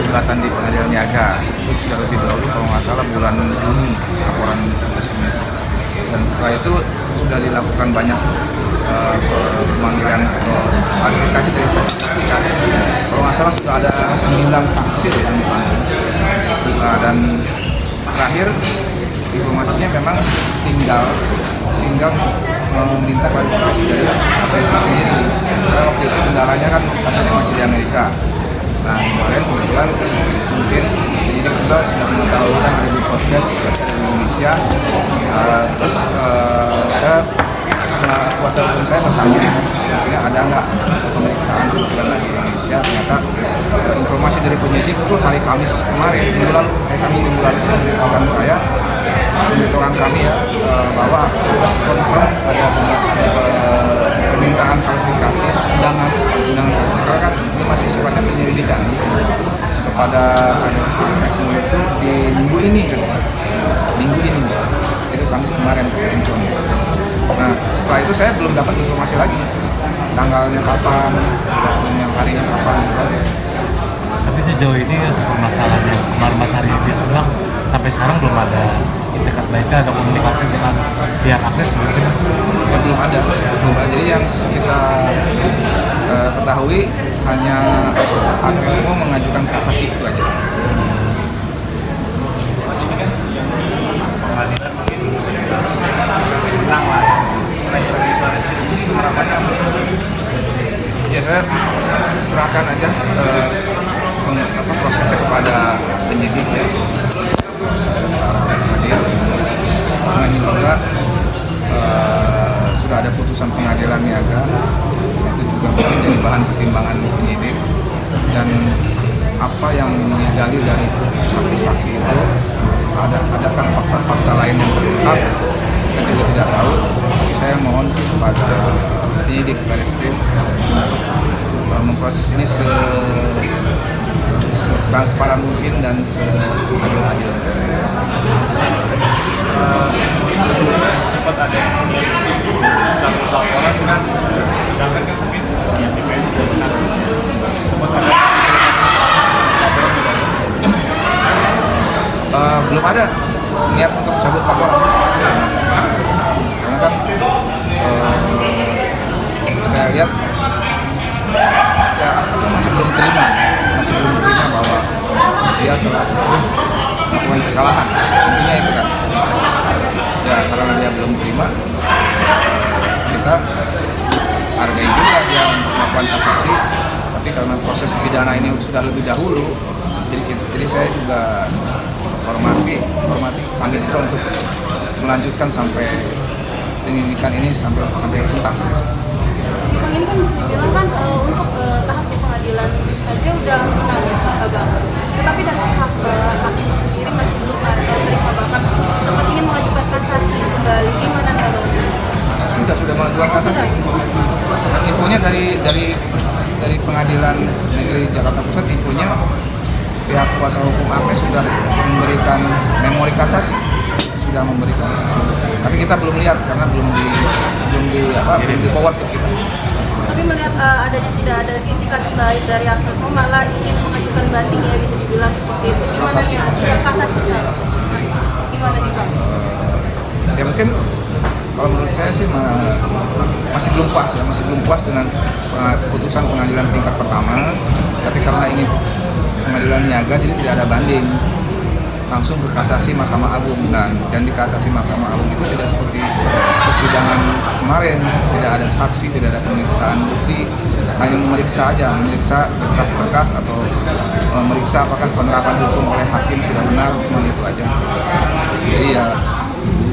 keterlibatan di pengadilan niaga. Itu sudah lebih dahulu, kalau nggak salah bulan Juni laporan resmi. Dan setelah itu sudah dilakukan banyak pemanggilan atau klarifikasi dari saksi kan. Kalau nggak salah sudah ada 9 saksi yang dipanggil. Dan terakhir informasinya memang tinggal meminta klarifikasi dari APS sendiri. Karena waktu itu kendalanya kan katanya masih di Amerika. Nah kemarin kebetulan mungkin penyidik juga sudah mengetahui kan ada di podcast dari Indonesia. Terus saya kuasa hukum saya bertanya, maksudnya ada nggak pemeriksaan kebetulan lagi di Indonesia. Ternyata informasi dari penyidik itu hari Kamis kemarin, hari Kamis minggu lalu itu memberitahukan kami ya bahwa sudah confirm ada permintaan klarifikasi undangan karena kan ini masih sifatnya penyelidikan kepada APSMO itu di minggu ini itu Kamis kemarin. Nah setelah itu saya belum dapat informasi lagi tanggalnya kapan, waktunya harinya kapan gitu. Tapi sejauh ini untuk permasalahan yang kemarin Mas Arya bilang sampai sekarang belum ada itikat baiknya, ada komunikasi dengan pihak Agnes mungkin? Ya belum ada. Jadi yang kita ketahui hanya APSMO mengajukan kasasi itu aja. Ya saya serahkan aja prosesnya kepada penyidik ya. Kemudian juga sudah ada putusan pengadilan niaga, itu juga menjadi bahan pertimbangan penyidik. Dan apa yang digali dari saksi-saksi itu, adakah fakta-fakta lain yang terungkap, kita juga tidak tahu. Tapi saya mohon sih kepada penyidik Barreskrim untuk memproses ini transparan mungkin dan seadil-adil. Sempat ada yang satu laporan kan, sedangkan kan mungkin sempat ada belum ada niat untuk cabut laporan, karena kan saya lihat ya masih belum terima bahwa dia telah melakukan kesalahan, intinya itu kan. Ya karena dia belum terima, kita hargai juga dia melakukan kasasi. Tapi karena proses pidana ini sudah lebih dahulu, jadi saya juga hormati kami juga untuk melanjutkan sampai penyidikan ini sampai tuntas. Bang, ini kan bisa dibilang kan untuk tahap di pengadilan aja udah menang Abang. Tetapi dari tahap hakim sendiri masih belum ada terima bahkan sempat ingin mengajukan kasasi kembali. Gimana nih Abang? Sudah mengajukan kasasi. Dan infonya dari pengadilan negeri Jakarta Pusat, infonya pihak kuasa hukum APS sudah memberikan memori kasasi, sudah memberikan. Tapi kita belum lihat karena belum di forward ke kita. Tapi melihat adanya tidak ada itikat baik dari APSMO, malah ingin mengajukan banding ya, bisa dibilang seperti itu. Gimana nih? Ya kasasi. Gimana nih Bang? Ya mungkin kalau menurut saya sih masih belum puas dengan putusan pengadilan tingkat pertama. Tapi karena ini pengadilan niaga, jadi tidak ada banding, langsung ke kasasi Mahkamah Agung. Dan di kasasi Mahkamah Agung itu tidak seperti persidangan kemarin, tidak ada saksi, tidak ada pemeriksaan bukti, hanya memeriksa berkas-berkas atau memeriksa apakah penerapan hukum oleh hakim sudah benar, cuma itu aja. Jadi ya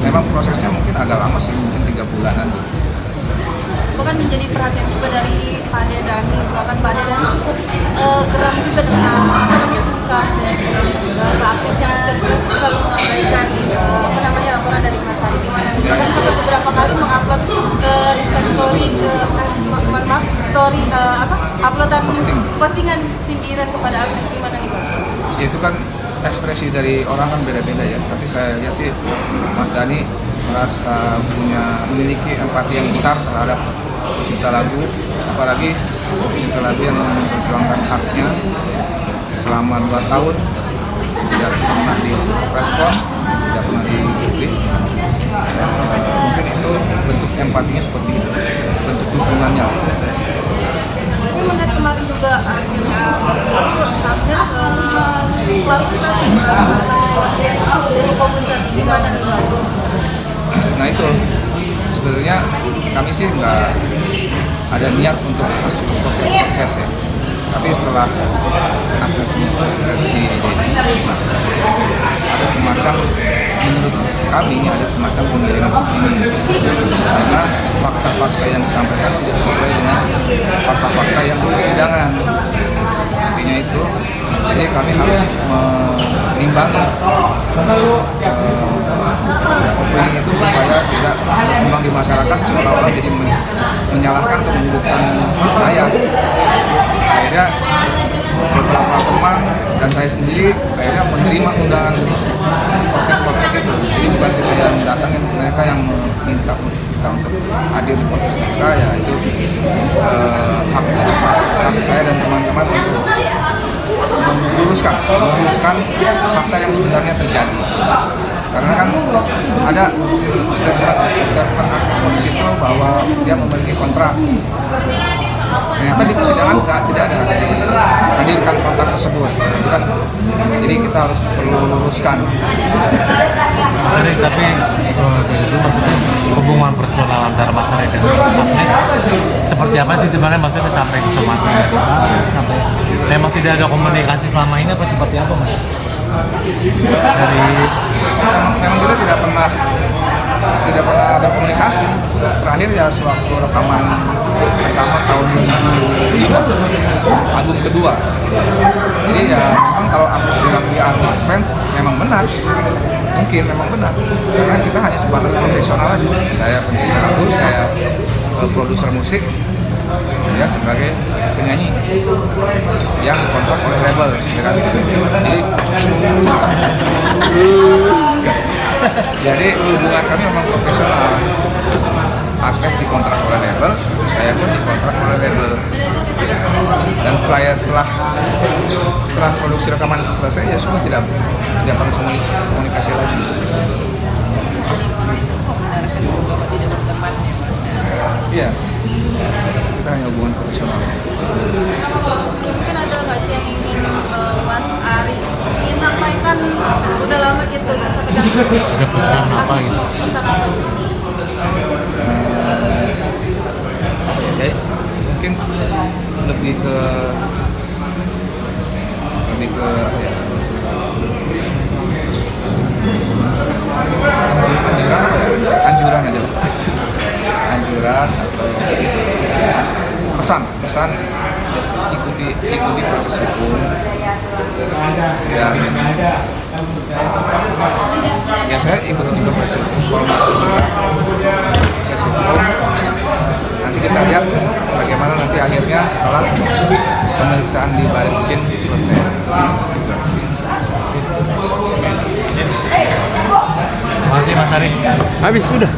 memang prosesnya mungkin agak lama sih, mungkin 3 bulanan. Bahkan menjadi perhatian juga dari Pak Dedani, bahkan Pak Dedani cukup geram juga dengan ungkap dari lapis yang selalu mengabaikan laporan dari Mas Ari. Gimana nih? Bahkan sudah beberapa kali mengupload uploadan postingan sindiran kepada Agnes. Gimana nih Pak? Ya, itu kan ekspresi dari orang kan beda-beda ya, tapi saya lihat sih Mas Dani merasa memiliki empati yang besar terhadap pecinta lagu, apalagi pecinta lagu yang memperjuangkan haknya selama selama 2 tahun tidak pernah direspon, tidak pernah ditulis. Mungkin itu bentuk empatinya seperti itu, bentuk dukungannya. Saya melihat kemarin juga akhirnya itu klarifikasi dari komunitas gimana nih? Nah itu sebenarnya kami sih nggak ada niat untuk masuk ke podcast ya. Tapi setelah Agnes di ada semacam, menurut kami ada semacam penggiringan opini karena fakta-fakta yang disampaikan tidak sesuai dengan fakta-fakta yang di persidangan. Artinya itu, jadi kami harus menimbangi opini itu supaya tidak berkembang di masyarakat seolah-olah jadi menyalahkan atau menyudutkan saya. Akhirnya beberapa teman dan saya sendiri akhirnya menerima undangan podcast itu. Jadi bukan kita yang datang, mereka yang meminta kita untuk hadir di podcast mereka, ya itu hak saya dan teman-teman untuk meluruskan fakta yang sebenarnya terjadi. Karena kan ada statement Agnes di situ bahwa dia memiliki kontrak. Ternyata di persidangan tidak ada hadirkan kontrak tersebut, gitu kan? Jadi kita harus perlu luruskan. Mas Ari, tapi dari dulu maksudnya hubungan personal antara Mas Ari dan Agnes seperti apa sih sebenarnya, maksudnya sampai ke sumatera sampai memang tidak ada komunikasi selama ini apa seperti apa Mas? Dari memang kita tidak pernah berkomunikasi. Terakhir ya sewaktu rekaman pertama tahun 2005, album kedua. Jadi ya memang kalau Agnes bilang di Agnes Friends memang benar, mungkin memang benar. Karena kita hanya sebatas profesional aja. Saya pencipta lagu, saya produser musik, ya sebagai penyanyi yang dikontrak oleh label, ya kan? Jadi hubungan kami memang profesional. Agnes dikontrak oleh label, saya pun dikontrak oleh label. Dan setelah produksi rekaman itu selesai, ya sudah tidak perlu komunikasi lagi. Iya, kita hanya hubungan profesional. Mungkin ada nggak sih yang ingin Mas Ari ingin sampaikan, udah lama gitu ya? ada pesan apa gitu? Pesan apa? Ya, mungkin lebih ke ya, anjuran aja lah. Anjuran atau pesan ikuti proses hukum, dan ya saya ikuti juga proses hukum, proses hukum. Nanti kita lihat bagaimana nanti akhirnya setelah pemeriksaan di Bareskrim selesai. Terima kasih Mas Ari. Habis sudah.